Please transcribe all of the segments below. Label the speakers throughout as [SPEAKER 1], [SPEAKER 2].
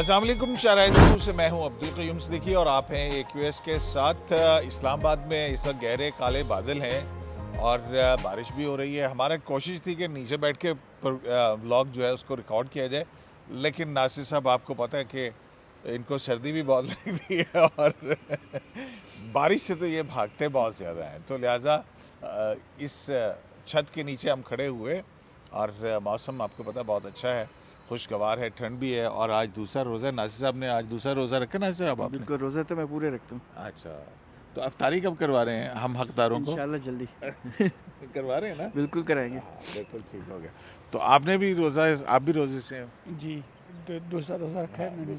[SPEAKER 1] अस्सलाम वालेकुम, शाहराह दोस्तों से मैं हूं अब्दुल क़य्यूम सिद्दीकी और आप हैं AQS के साथ। इस्लामाबाद में इस वक्त गहरे काले बादल हैं और बारिश भी हो रही है। हमारा कोशिश थी कि नीचे बैठ के व्लॉग जो है उसको रिकॉर्ड किया जाए, लेकिन नासिर साहब आपको पता है कि इनको सर्दी भी बहुत लगती है और बारिश से तो ये भागते बहुत ज़्यादा हैं, तो लिहाजा इस छत के नीचे हम खड़े हुए और मौसम आपको पता बहुत अच्छा है, खुशगवार है, ठंड भी है। और आज दूसरा रोज़ा, नासिर साहब ने आज दूसरा रोज़ा रखा। नासिर साहब आपने?
[SPEAKER 2] बिल्कुल, रोज़ा तो मैं पूरे रखता हूँ।
[SPEAKER 1] अच्छा, तो अफ्तारी कब करवा रहे हैं हम हकदारों को?
[SPEAKER 2] इंशाल्लाह जल्दी
[SPEAKER 1] करवा रहे हैं ना?
[SPEAKER 2] बिल्कुल कराएंगे।
[SPEAKER 1] बिल्कुल ठीक हो गया। तो आपने भी रोज़ा, आप भी रोज़े से हैं?
[SPEAKER 3] जी, दूसरा रोज़ा रखा है मैंने।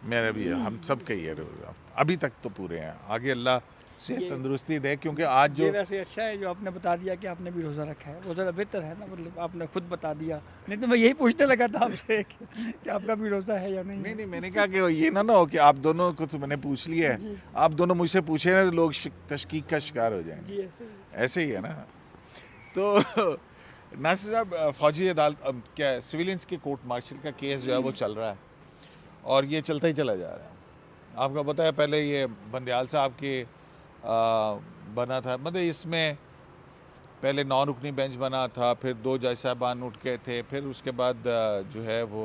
[SPEAKER 1] मेरा भी है, हम सब का ही है रोज़ा। अभी तक तो पूरे हैं, आगे अल्लाह सेहत तंदुरुस्ती दे, क्योंकि आज जो
[SPEAKER 3] ये वैसे अच्छा है जो आपने बता दिया कि आपने भी रोज़ा रखा है, वो ज़रा बेहतर है ना, मतलब आपने खुद बता दिया। नहीं तो मैं यही पूछने लगा था आपसे कि आपका भी रोज़ा है या नहीं।
[SPEAKER 1] नहीं, मैंने कहा कि ये ना हो कि आप दोनों को तो मैंने पूछ लिया है, आप दोनों मुझसे पूछे ना तो लोग तशकीक का शिकार हो जाएंगे।
[SPEAKER 3] जी,
[SPEAKER 1] ऐसे ही है ना। तो नासिर साहब, फौजी अदालत क्या सिविलियंस के कोर्ट मार्शल का केस जो है वो चल रहा है और ये चलता ही चला जा रहा है। आपको पता है पहले ये बंदयाल साहब के बना था, मतलब इसमें पहले 9 रुकनी बेंच बना था, फिर 2 जज साहबान उठ गए थे, फिर उसके बाद जो है वो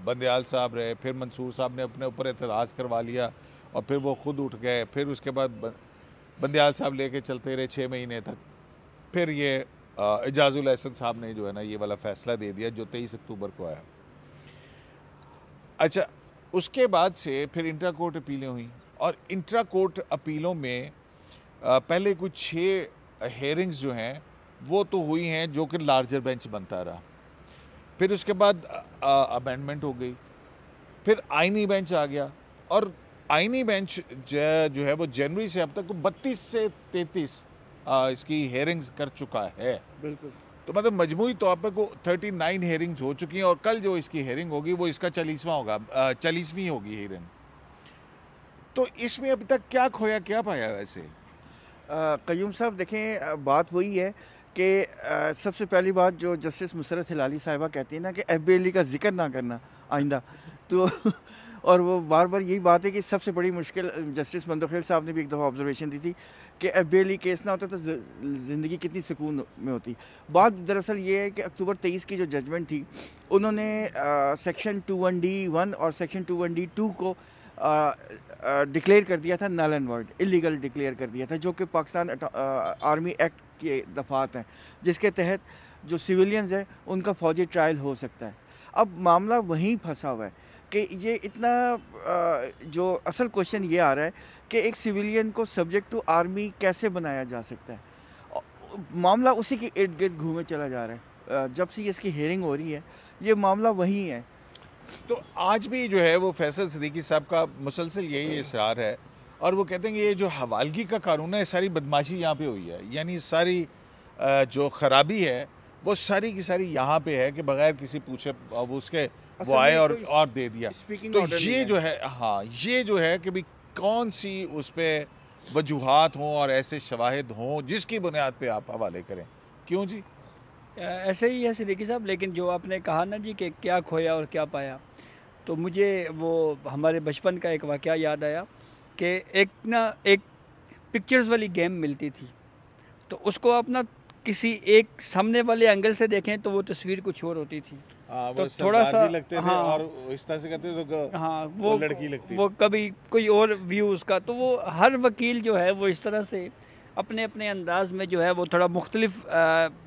[SPEAKER 1] बंदयाल साहब रहे, फिर मंसूर साहब ने अपने ऊपर एतराज़ करवा लिया और फिर वो ख़ुद उठ गए, फिर उसके बाद बंदयाल साहब लेके चलते रहे 6 महीने तक। फिर ये एजाजुल एहसन साहब ने जो है ना ये वाला फ़ैसला दे दिया जो 23 अक्टूबर को आया। अच्छा, उसके बाद से फिर इंट्रा कोर्ट अपीलें हुई और इंट्रा कोर्ट अपीलों में पहले कुछ 6 हेयरिंग्स जो हैं वो तो हुई हैं जो कि लार्जर बेंच बनता रहा, फिर उसके बाद अमेंडमेंट हो गई, फिर आइनी बेंच आ गया और आइनी बेंच जो है वो जनवरी से अब तक 32 से 33 इसकी हेयरिंग्स कर चुका है।
[SPEAKER 2] बिल्कुल,
[SPEAKER 1] तो मतलब मजमूई तौर पर को 39 हेयरिंग्स हो चुकी हैं और कल जो इसकी हेयरिंग होगी वो इसका 40वां होगा, 40वीं होगी हेयरिंग। तो इसमें अभी तक क्या खोया क्या पाया? वैसे
[SPEAKER 2] क़य्यूम साहब देखें, बात वही है कि सबसे पहली बात जो जस्टिस मुसरत हिलाली साहिबा कहती है ना कि FBLE का जिक्र ना करना आइंदा, तो और वो बार बार यही बात है कि सबसे बड़ी मुश्किल, जस्टिस मंदोखेल साहब ने भी एक दफ़ा ऑब्जर्वेशन दी थी कि FBLE केस ना होता तो ज़िंदगी कितनी सुकून में होती। बात दरअसल ये है कि अक्टूबर 23 की जो जजमेंट थी उन्होंने सेक्शन 21D1 और सेक्शन 21D2 को डिक्लेयर कर दिया था null and void, illegal declare कर दिया था, जो कि पाकिस्तान आर्मी एक्ट के दफ़ात हैं जिसके तहत जो सिविलियंस हैं उनका फ़ौजी ट्रायल हो सकता है। अब मामला वहीं फंसा हुआ है कि ये इतना जो असल क्वेश्चन ये आ रहा है कि एक सिविलियन को सब्जेक्ट टू आर्मी कैसे बनाया जा सकता है। मामला उसी के इर्द गिर्द घूमे चला जा रहा है। जब से इसकी हेयरिंग हो रही है ये मामला वही है।
[SPEAKER 1] तो आज भी जो है वो फैसल सिद्दीकी साहब का मुसलसल यही इसरार है और वो कहते हैं कि ये जो हवालगी का कानून है, सारी बदमाशी यहाँ पे हुई है, यानी सारी जो ख़राबी है वो सारी की सारी यहाँ पे है कि बगैर किसी पूछे वो उसके वो आए और दे दिया। तो ये जो है, हाँ, ये जो है कि भाई कौन सी उस पर वजूहात हों और ऐसे शवाहिद हों जिसकी बुनियाद पे आप हवाले करें। क्यों जी?
[SPEAKER 3] ऐसे ही है सिद्दीकी साहब, लेकिन जो आपने कहा ना जी कि क्या खोया और क्या पाया, तो मुझे वो हमारे बचपन का एक वाक़या याद आया कि एक पिक्चर्स वाली गेम मिलती थी, तो उसको आप ना किसी एक सामने वाले एंगल से देखें तो वो तस्वीर कुछ और होती थी।
[SPEAKER 1] तो थोड़ा सा लगते थे, हाँ, और इस तरह से कहते थे तो
[SPEAKER 3] हाँ,
[SPEAKER 1] वो लड़की लगती, वो
[SPEAKER 3] कभी कोई और व्यू उसका, तो वो हर वकील जो है वो इस तरह से अपने अपने अंदाज में जो है वो थोड़ा मुख्तलिफ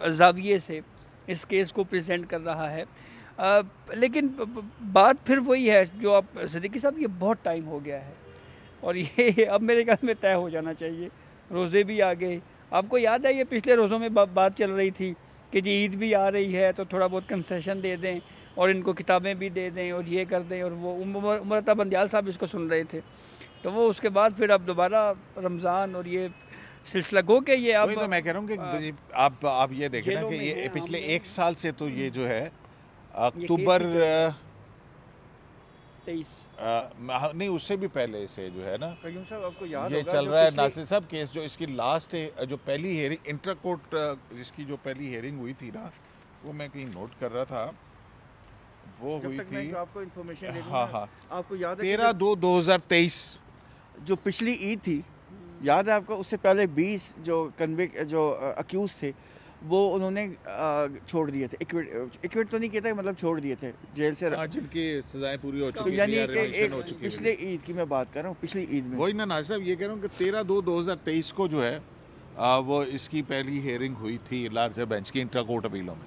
[SPEAKER 3] ज़ाविये से इस केस को प्रेजेंट कर रहा है। लेकिन बात फिर वही है जो आप सिद्दीकी साहब, ये बहुत टाइम हो गया है और ये अब मेरे ख्याल में तय हो जाना चाहिए। रोज़े भी आ गए, आपको याद है ये पिछले रोज़ों में बात चल रही थी कि जी ईद भी आ रही है तो थोड़ा बहुत कंसेशन दे दें और इनको किताबें भी दे दें और ये कर दें, और वो उमरता बंदयाल साहब इसको सुन रहे थे। तो वो उसके बाद फिर अब दोबारा रमज़ान और ये सिलसिला गो के ये अब
[SPEAKER 1] तो मैं कह रहा हूँ कि आप ये देखें ना कि ये पिछले 1 साल से तो ये जो है अक्टूबर
[SPEAKER 3] 23
[SPEAKER 1] नहीं उससे भी पहले से जो है ना
[SPEAKER 2] क़य्यूम साहब आपको याद
[SPEAKER 1] ये
[SPEAKER 2] होगा
[SPEAKER 1] चल रहा है। नासिर साहब केस जो इसकी लास्ट जो पहली हेयरिंग इंटर कोर्ट जिसकी जो पहली हेयरिंग हुई थी ना, वो मैं कहीं नोट कर रहा था, वो
[SPEAKER 2] जब
[SPEAKER 1] हुई
[SPEAKER 2] तक मैं
[SPEAKER 1] थी।
[SPEAKER 2] आपको इन्फॉर्मेशन दे दूं
[SPEAKER 1] हाँ
[SPEAKER 2] ना,
[SPEAKER 1] हाँ,
[SPEAKER 2] आपको याद है कि
[SPEAKER 1] 13/2/2023
[SPEAKER 2] जो पिछली ईद थी, याद है आपको? उससे पहले 20 जो अक्यूज थे वो उन्होंने छोड़ दिए थे, इक्विट तो नहीं किया था, मतलब छोड़ दिए थे जेल से।
[SPEAKER 1] हाँ, जिनकी सजाएं पूरी हो
[SPEAKER 2] तो
[SPEAKER 1] चुकी
[SPEAKER 2] यानी
[SPEAKER 1] थी या
[SPEAKER 2] कि
[SPEAKER 1] रिमिशन हो
[SPEAKER 2] एक
[SPEAKER 1] चुकी
[SPEAKER 2] पिछले
[SPEAKER 1] थी।
[SPEAKER 2] ईद की मैं बात कर रहा हूँ, पिछली ईद में।
[SPEAKER 1] वही ना नासिर साहब, ये कह रहा हूँ कि 13/2/2023 को जो है वो इसकी पहली हियरिंग हुई थी लार्जर बेंच की इंट्रा कोर्ट अपीलों में।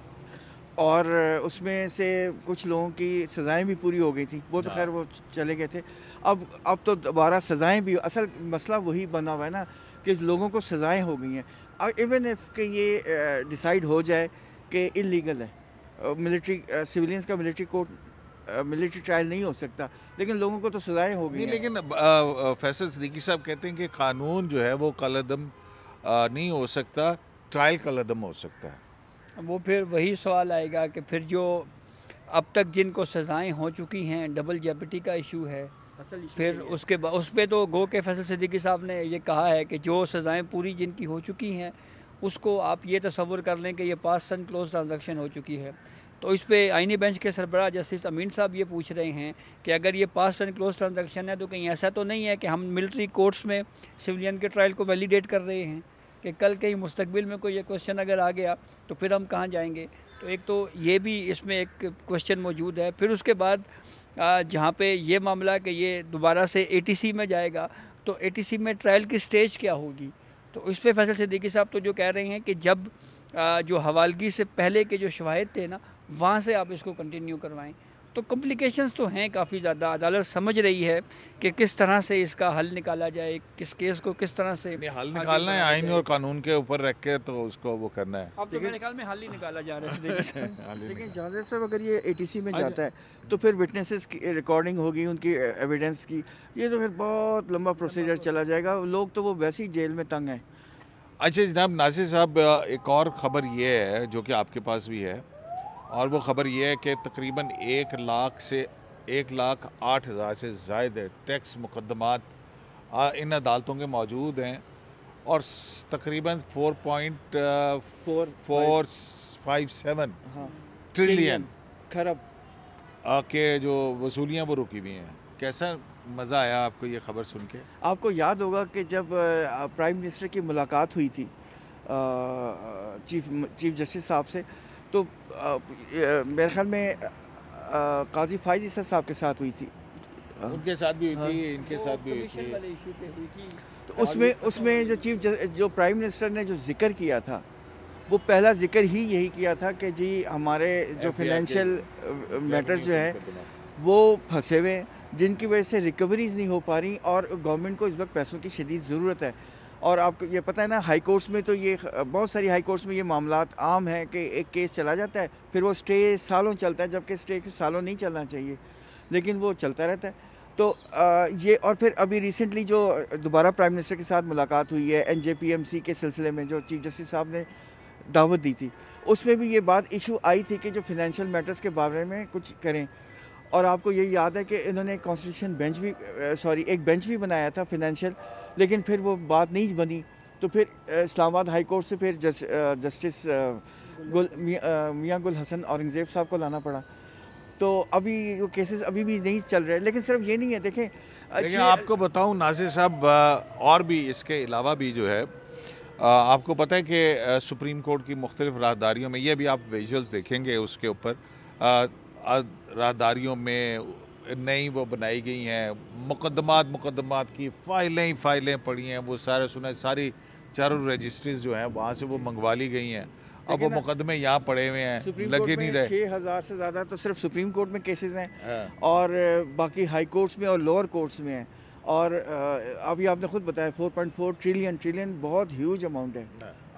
[SPEAKER 2] और उसमें से कुछ लोगों की सज़ाएं भी पूरी हो गई थी, वो तो खैर वो चले गए थे। अब तो दोबारा सज़ाएं भी, असल मसला वही बना हुआ है ना कि लोगों को सज़ाएं हो गई हैं। इवन इफ कि ये डिसाइड हो जाए कि इलीगल है, मिलिट्री सिविलियंस का मिलिट्री कोर्ट मिलिट्री ट्रायल नहीं हो सकता, लेकिन लोगों को तो सज़ाएं हो गई
[SPEAKER 1] नहीं,
[SPEAKER 2] हैं।
[SPEAKER 1] लेकिन फैसल सिद्दीकी साहब कहते हैं कि कानून जो है वो कलअदम नहीं हो सकता, ट्रायल कलअदम हो सकता है।
[SPEAKER 3] वो फिर वही सवाल आएगा कि फिर जो अब तक जिनको सज़ाएं हो चुकी हैं, डबल जेपटी का इशू है, फिर उसके बाद उस पर तो गो के फैसल सिद्दीकी साहब ने ये कहा है कि जो सज़ाएं पूरी जिनकी हो चुकी हैं उसको आप ये तसव्वुर कर लें कि ये पास एंड क्लोज ट्रांजैक्शन हो चुकी है। तो इस पे आईनी बेंच के सरबराह जस्टिस अमीन साहब ये पूछ रहे हैं कि अगर ये पास एंड क्लोज ट्रांजैक्शन है तो कहीं ऐसा तो नहीं है कि हम मिलिट्री कोर्ट्स में सिविलियन के ट्रायल को वैलिडेट कर रहे हैं कि कल कहीं मुस्तकबिल में कोई ये क्वेश्चन अगर आ गया तो फिर हम कहाँ जाएंगे। तो एक तो ये भी इसमें एक क्वेश्चन मौजूद है। फिर उसके बाद जहाँ पे ये मामला कि ये दोबारा से एटीसी में जाएगा तो एटीसी में ट्रायल की स्टेज क्या होगी। तो इस पर फैसल सिद्दीकी साहब तो जो कह रहे हैं कि जब जो हवालगी से पहले के जो शवाहिद थे ना, वहाँ से आप इसको कंटिन्यू करवाएं। तो कॉम्प्लिकेशंस तो हैं काफ़ी ज़्यादा। अदालत समझ रही है कि किस तरह से इसका हल निकाला जाए, किस केस को किस तरह से
[SPEAKER 1] हल निकालना है, आइन और कानून के ऊपर रख के तो उसको वो करना है।
[SPEAKER 3] अब तो मेरे ख्याल में हल ही निकाला जा रहा है।
[SPEAKER 2] लेकिन जावेद साहब अगर ये एटीसी में जाता है तो फिर विटनेसेस की रिकॉर्डिंग होगी, उनकी एविडेंस की, ये तो फिर बहुत लंबा प्रोसीजर चला जाएगा। लोग तो वो वैसे ही जेल में तंग हैं।
[SPEAKER 1] अच्छा जनाब नासिर साहब, एक और ख़बर ये है जो कि आपके पास भी है, और वो ख़बर ये है कि तकरीबन 1,08,000 से ज़ायद टैक्स मुकदमात इन अदालतों के मौजूद हैं और तकरीबन 4.457 ट्रिलियन
[SPEAKER 2] खरब
[SPEAKER 1] के जो वसूलियाँ वो रुकी हुई हैं। कैसा मज़ा आया आपको ये ख़बर सुन के?
[SPEAKER 2] आपको याद होगा कि जब प्राइम मिनिस्टर की मुलाकात हुई थी चीफ जस्टिस साहब से, तो मेरे ख्याल में काजी फाइज ईसा साहब के साथ हुई थी,
[SPEAKER 1] उनके साथ भी हुई थी, इनके साथ भी हुई थी।
[SPEAKER 2] तो उसमें जो प्राइम मिनिस्टर ने जो जिक्र किया था, वो पहला जिक्र ही यही किया था कि जी हमारे जो फाइनेंशियल मैटर्स जो है वो फंसे हुए हैं, जिनकी वजह से रिकवरीज नहीं हो पा रही और गवर्नमेंट को इस वक्त पैसों की शदीद ज़रूरत है। और आपको ये पता है ना, हाई कोर्ट्स में तो ये बहुत सारी हाई कोर्ट्स में ये मामलात आम है कि एक केस चला जाता है, फिर वो स्टे सालों चलता है, जबकि स्टे सालों नहीं चलना चाहिए, लेकिन वो चलता रहता है। तो ये, और फिर अभी रिसेंटली जो दोबारा प्राइम मिनिस्टर के साथ मुलाकात हुई है NJPMC के सिलसिले में, जो चीफ जस्टिस साहब ने दावत दी थी, उसमें भी ये बात इशू आई थी कि जो फिनेंशियल मैटर्स के बारे में कुछ करें। और आपको ये याद है कि इन्होंने कॉन्स्टिट्यूशन बेंच भी एक बेंच भी बनाया था फिनेंशियल, लेकिन फिर वो बात नहीं बनी। तो फिर इस्लामाबाद हाई कोर्ट से फिर जस्टिस मियां गुल हसन औरंगज़ेब साहब को लाना पड़ा। तो अभी वो केसेस अभी भी नहीं चल रहे। लेकिन सिर्फ ये नहीं है, देखें
[SPEAKER 1] लेकिन आपको बताऊं नासिर साहब, और भी इसके अलावा भी जो है, आपको पता है कि सुप्रीम कोर्ट की मुख्तलिफ राहदारियों में, ये भी आप विजुअल्स देखेंगे उसके ऊपर, राहदारियों में नई वो बनाई गई हैं, मुकदमात की फाइलें पड़ी हैं, वो सारी चारों रजिस्ट्रीज जो हैं वहाँ से वो मंगवा ली गई हैं। अब वो मुकदमे यहाँ पड़े हुए हैं, लगे नहीं रहे।
[SPEAKER 2] 6,000 से ज़्यादा तो सिर्फ सुप्रीम कोर्ट में केसेस हैं, और बाकी हाई कोर्ट्स में और लोअर कोर्ट्स में हैं। और अभी आपने खुद बताया 4.4 ट्रिलियन बहुत ह्यूज अमाउंट है।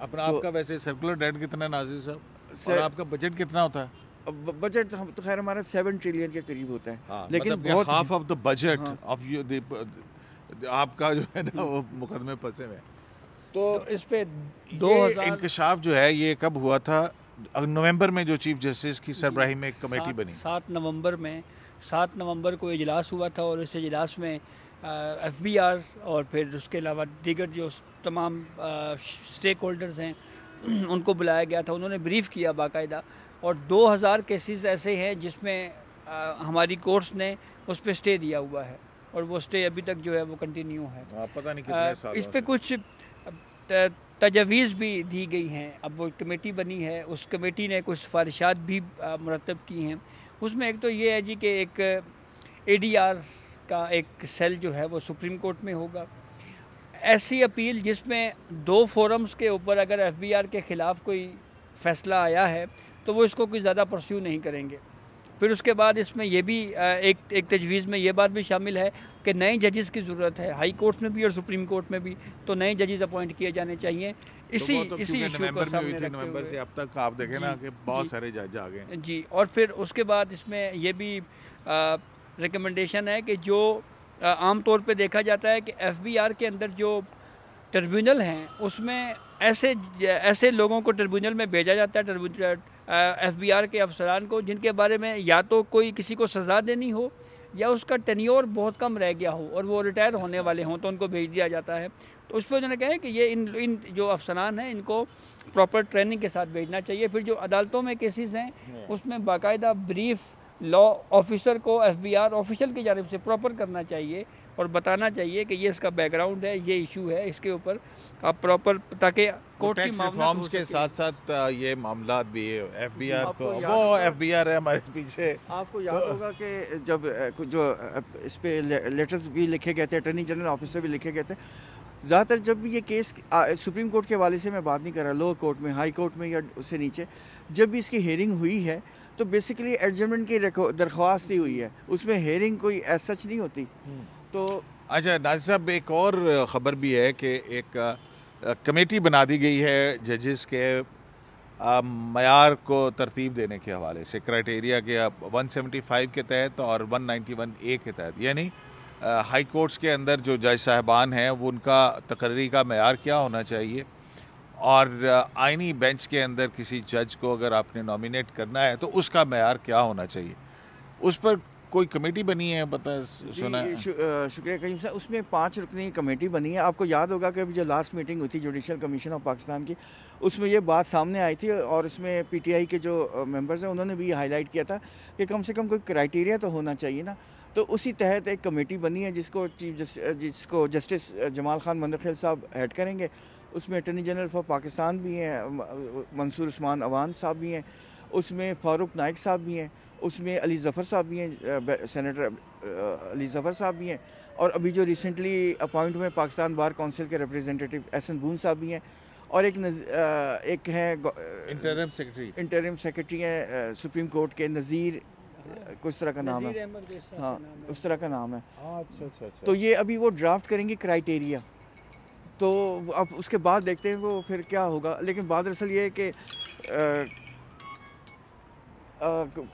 [SPEAKER 1] अपना आपका वैसे सर्कुलर डेट कितना नाज़िर साहब, और आपका बजट कितना होता है?
[SPEAKER 2] बजट तो खैर हमारा 7 ट्रिलियन के करीब होता है, लेकिन
[SPEAKER 1] मतलब
[SPEAKER 2] बहुत
[SPEAKER 1] half of the budget of आपका जो है ना वो मुकदमे फंसे हुए। तो
[SPEAKER 3] इस पे
[SPEAKER 1] 2000 इंकशाफ जो है ये कब हुआ था? नवंबर में जो चीफ जस्टिस की सरबराही में एक कमेटी बनी,
[SPEAKER 3] 7 नवंबर को इजलास हुआ था, और इस इजलास में FBR और फिर उसके अलावा दीगर जो तमाम स्टेक होल्डर्स हैं उनको बुलाया गया था। उन्होंने ब्रीफ किया बाकायदा, और 2000 केसेस ऐसे हैं जिसमें हमारी कोर्ट्स ने उस पर स्टे दिया हुआ है और वो स्टे अभी तक जो है वो कंटिन्यू है।
[SPEAKER 1] पता नहीं कितने साल
[SPEAKER 3] इस पे कुछ तजवीज़ भी दी गई हैं। अब वो कमेटी बनी है, उस कमेटी ने कुछ सिफारिशात भी मुरतब की हैं। उसमें एक तो ये है जी कि एक ADR का एक सेल जो है वो सुप्रीम कोर्ट में होगा। ऐसी अपील जिसमें 2 फोरम्स के ऊपर अगर FBR के ख़िलाफ़ कोई फ़ैसला आया है तो वो इसको कोई ज़्यादा परस्यू नहीं करेंगे। फिर उसके बाद इसमें ये भी एक तजवीज़ में ये बात भी शामिल है कि नए जजेस की ज़रूरत है, हाई कोर्ट में भी और सुप्रीम कोर्ट में भी, तो नए जजेस अपॉइंट किए जाने चाहिए। इसी इशू को सामने रखते
[SPEAKER 1] नवंबर से अब तक आप देखें ना कि बहुत सारे जज आ गए
[SPEAKER 3] जी। और फिर उसके बाद इसमें ये भी रिकमेंडेशन है कि जो आम तौर पे देखा जाता है कि FBR के अंदर जो ट्रिब्यूनल हैं उसमें ऐसे लोगों को ट्रिब्यूनल में भेजा जाता है, FBR के अफसरान को, जिनके बारे में या तो कोई किसी को सज़ा देनी हो या उसका टेन्योर बहुत कम रह गया हो और वो रिटायर होने वाले हों तो उनको भेज दिया जाता है। तो उस पर उन्होंने कहा है कि ये इन जो अफसरान हैं इनको प्रॉपर ट्रेनिंग के साथ भेजना चाहिए। फिर जो अदालतों में केसेस हैं उसमें बाकायदा ब्रीफ लॉ ऑफिसर को FBR ऑफिशियल की जानिब से प्रॉपर करना चाहिए और बताना चाहिए कि ये इसका बैकग्राउंड है, ये इशू है, इसके ऊपर आप प्रॉपर, ताकि कोर्ट की
[SPEAKER 1] रिफॉर्म्स के साथ साथ ये मामला भी FBR को, वो FBR है हमारे पीछे।
[SPEAKER 2] आपको याद होगा कि जब जो इस पे लेटर्स भी लिखे गए थे, अटॉर्नी जनरल ऑफिस से भी लिखे गए थे, ज़्यादातर जब भी ये केस सुप्रीम कोर्ट के हवाले से मैं बात नहीं कर रहा, लोअर कोर्ट में, हाई कोर्ट में या उससे नीचे, जब भी इसकी हेयरिंग हुई है तो बेसिकली एडजमेंट की दरख्वास्त ही हुई है, उसमें हेयरिंग कोई एज सच नहीं होती। तो
[SPEAKER 1] अच्छा नाज़िर साहब, एक और ख़बर भी है कि एक कमेटी बना दी गई है जजेस के मयार को तरतीब देने के हवाले से, क्राइटेरिया के 175 के तहत और 191A के तहत, यानी हाई कोर्ट्स के अंदर जो जज साहबान हैं वो उनका तकर्री का मयार क्या होना चाहिए, और आइनी बेंच के अंदर किसी जज को अगर आपने नॉमिनेट करना है तो उसका मयार क्या होना चाहिए, उस पर कोई कमेटी बनी है, पता सुना है?
[SPEAKER 2] शुक्रिया करीम साहब। उसमें 5 रुकनी कमेटी बनी है। आपको याद होगा कि अभी जो लास्ट मीटिंग हुई थी जुडिशल कमीशन ऑफ पाकिस्तान की, उसमें ये बात सामने आई थी और उसमें PTI के जो मेंबर्स हैं उन्होंने भी हाईलाइट किया था कि कम से कम कोई क्राइटेरिया तो होना चाहिए ना। तो उसी तहत एक कमेटी बनी है जिसको जस्टिस जमाल खान मंदखिल साहब हेड करेंगे। उसमें अटॉर्नी जनरल फॉर पाकिस्तान भी हैं, मंसूर उस्मान अवान साहब भी हैं, उसमें फ़ारूक नाइक साहब भी हैं, उसमें अली ज़फ़र साहब भी हैं, सेनेटर अली ज़फ़र साहब भी हैं, और अभी जो रिसेंटली अपॉइंट हुए पाकिस्तान बार काउंसिल के रिप्रेजेंटेटिव एहसन बून साहब भी हैं, और एक हैं इंटरिम सेक्रेटरी हैं सुप्रीम कोर्ट के, नज़ीर कुछ तरह का नाम है, हाँ उस तरह का नाम है।
[SPEAKER 1] अच्छा।
[SPEAKER 2] तो ये अभी वो ड्राफ्ट करेंगे क्राइटेरिया, तो अब उसके बाद देखते हैं वो फिर क्या होगा। लेकिन बात दरअसल ये है कि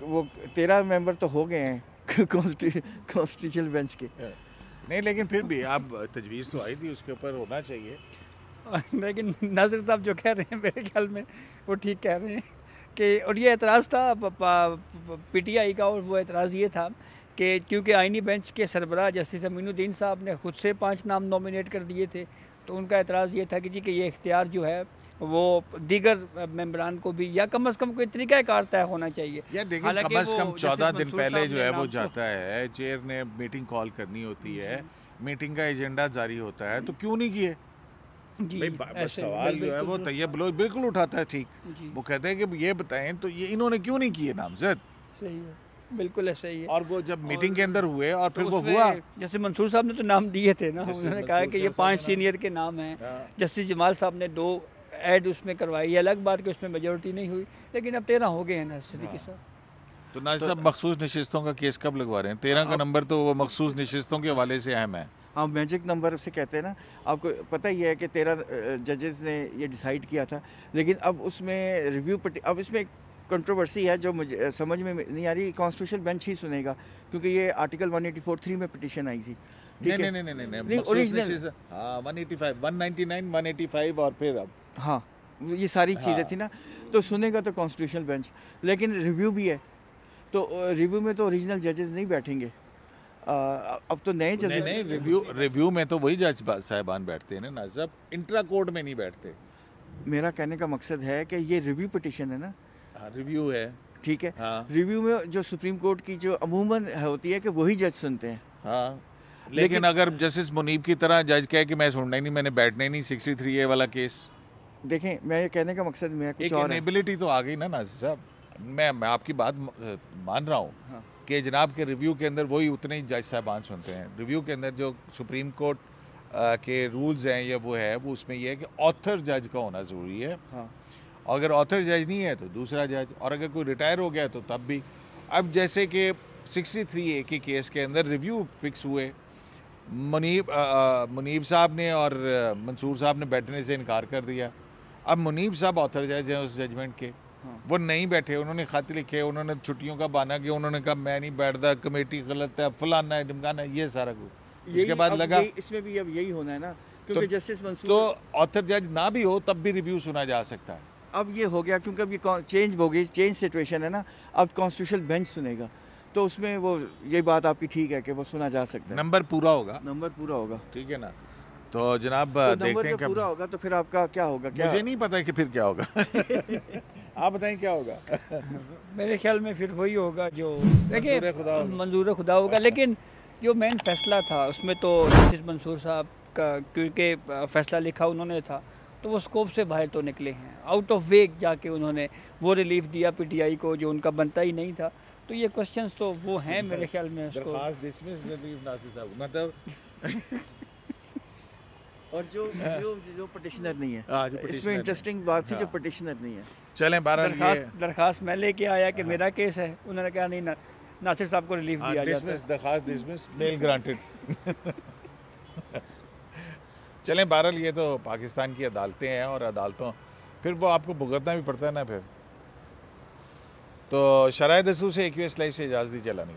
[SPEAKER 2] वो 13 मेंबर तो हो गए हैं कॉन्स्टिट्यूशनल बेंच के।
[SPEAKER 1] नहीं, लेकिन फिर भी आप तजवीज़ तो आई थी, उसके ऊपर होना चाहिए।
[SPEAKER 3] लेकिन नाज़िर साहब जो कह रहे हैं मेरे ख्याल में वो ठीक कह रहे हैं कि, और ये एतराज़ था PTI का, और वो एतराज़ ये था कि क्योंकि आइनी बेंच के सरबराह जस्टिस अमीनुद्दीन साहब ने खुद से 5 नाम नॉमिनेट कर दिए थे, तो उनका एतराज़ ये था कि जी कि ये इख्तियार जो है वो दीगर मेंबरान को भी, या कम अज़ कम कोई तरीक़ाकार तय होना चाहिए।
[SPEAKER 1] या देखिए, कम अज़ कम 14 दिन पहले जो है वो जाता है, चेयर ने मीटिंग कॉल करनी होती है, मीटिंग का एजेंडा जारी होता है, तो क्यों नहीं किए? भाई सवाल जो है वो तैयब लोग बिल्कुल उठाता है, ठीक, वो कहते हैं कि ये बताएं तो ये इन्होंने क्यों नहीं किए नामजद।
[SPEAKER 3] सही है, बिल्कुल ऐसा ही है।
[SPEAKER 1] और वो जब मीटिंग के अंदर हुए और फिर वो हुआ,
[SPEAKER 3] जैसे मंसूर साहब ने तो नाम दिए थे ना, उन्होंने कहा कि ये 5 सीनियर के नाम हैं, जस्टिस जमाल साहब ने 2 ऐड उसमें करवाई, ये अलग बात कि उसमें मेजोरिटी नहीं हुई, लेकिन अब 13 हो गए हैं ना सिद्दीकी साहब।
[SPEAKER 1] तो नाज़िर साहब, मखसूस नशिस्तों का केस कब लगवा रहे हैं? 13 का नंबर तो वो मखसूस नशिस्तों के हवाले से अहम है।
[SPEAKER 2] हाँ, मैजिक नंबर से कहते हैं ना, आपको पता ही है कि 13 जजेस ने ये डिसाइड किया था, लेकिन अब उसमें रिव्यू अब इसमें कंट्रोवर्सी है जो मुझे समझ में नहीं आ रही। कॉन्स्टिट्यूशनल बेंच ही सुनेगा, क्योंकि ये आर्टिकल 184(3) में पिटीशन आई थी।
[SPEAKER 1] नहीं, ओरिजिनल 185, 199, 185 और फिर अब
[SPEAKER 2] हाँ ये सारी चीज़ें थी ना, तो सुनेगा तो कॉन्स्टिट्यूशनल बेंच, लेकिन रिव्यू भी है, तो रिव्यू में तो ओरिजिनल जजेस नहीं बैठेंगे। अब तो नए जजेस
[SPEAKER 1] नहीं, रिव्यू में तो वही जज साहिबान बैठते हैं ना साहब, इंट्रा कोर्ट में नहीं बैठते।
[SPEAKER 2] मेरा कहने का मकसद है कि ये रिव्यू पिटीशन है ना,
[SPEAKER 1] रिव्यू है,
[SPEAKER 2] ठीक है।
[SPEAKER 1] हाँ।
[SPEAKER 2] रिव्यू में जो सुप्रीम कोर्ट की जो अमूमन होती है कि वही जज सुनते हैं।
[SPEAKER 1] हाँ, लेकिन अगर जस्टिस मुनीब की तरह जज कहे कि मैं सुनना ही नहीं, मैंने बैठना ही नहीं 63A वाला केस।
[SPEAKER 2] देखें, मैं ये कहने का मकसद मैं कुछ
[SPEAKER 1] एक
[SPEAKER 2] और है।
[SPEAKER 1] इनेबिलिटी तो आ गई ना नासिर साहब। मैं आपकी बात मान रहा हूँ
[SPEAKER 2] हाँ।
[SPEAKER 1] कि जनाब के रिव्यू के अंदर वही उतने ही जज साहबान सुनते हैं। रिव्यू के अंदर जो सुप्रीम कोर्ट के रूल्स हैं या वो है, वो उसमें ये है कि ऑथर जज का होना ज़रूरी है।
[SPEAKER 2] हाँ।
[SPEAKER 1] और अगर ऑथर जज नहीं है तो दूसरा जज, और अगर कोई रिटायर हो गया तो तब भी। अब जैसे कि 63A के केस के अंदर रिव्यू फिक्स हुए, मुनीब साहब ने और मंसूर साहब ने बैठने से इनकार कर दिया। अब मुनीब साहब ऑथर जज हैं उस जजमेंट के।
[SPEAKER 2] हाँ।
[SPEAKER 1] वो नहीं बैठे, उन्होंने खत लिखे, उन्होंने छुट्टियों का बहाना किया, उन्होंने कहा मैं नहीं बैठता, कमेटी गलत है, फलाना है, ढिमकाना है, ये सारा कुछ। उसके बाद लगा
[SPEAKER 2] इसमें भी अब यही होना है ना, क्योंकि जस्टिस मंसूर
[SPEAKER 1] तो ऑथर जज ना भी हो तब भी रिव्यू सुना जा सकता है।
[SPEAKER 2] अब ये हो गया क्योंकि अब ये चेंज हो गई, चेंज सिचुएशन है ना। अब कॉन्स्टिट्यूशनल बेंच सुनेगा, तो उसमें वो ये बात आपकी ठीक है कि वो सुना जा सकता है।
[SPEAKER 1] नंबर पूरा होगा,
[SPEAKER 2] नंबर पूरा होगा,
[SPEAKER 1] ठीक है ना। तो जनाब
[SPEAKER 2] तो
[SPEAKER 1] देखते
[SPEAKER 2] नंबर
[SPEAKER 1] हैं
[SPEAKER 2] जब पूरा होगा तो फिर आपका क्या होगा? क्या
[SPEAKER 1] मुझे नहीं पता कि फिर क्या होगा। आप बताएं क्या होगा।
[SPEAKER 3] मेरे ख्याल में फिर वही होगा जो देखिए
[SPEAKER 1] मंजूर
[SPEAKER 3] खुदा होगा। लेकिन जो मेन फैसला था उसमें तो जस्टिस मंसूर साहब का, क्योंकि फैसला लिखा उन्होंने था, तो वो स्कोप से बाहर तो निकले हैं। आउट ऑफ वे जाके उन्होंने वो रिलीफ दिया पीटीआई को जो उनका बनता ही नहीं था। तो ये क्वेश्चंस तो वो हैं मेरे ख्याल में उसको
[SPEAKER 1] मतलब
[SPEAKER 2] और जो पटिशनर नहीं है,
[SPEAKER 1] जो
[SPEAKER 2] इसमें
[SPEAKER 1] petitioner
[SPEAKER 2] इंटरेस्टिंग बात थी, जो
[SPEAKER 1] हाँ।
[SPEAKER 2] पटिशनर नहीं है।
[SPEAKER 1] चलें बहरहाल
[SPEAKER 3] दरखास्त मैं लेके आया कि मेरा केस है, उन्होंने कहा नहीं, नासिर साहब को रिलीफ दिया जाता है।
[SPEAKER 1] दरखास्त डिसमिस, मेल ग्रांटेड। चलें बहरहाल ये तो पाकिस्तान की अदालतें हैं, और अदालतों फिर वो आपको भुगतना भी पड़ता है ना। फिर तो शराय दस्तूर से AQS लाइव से इजाज़त दी, चला नहीं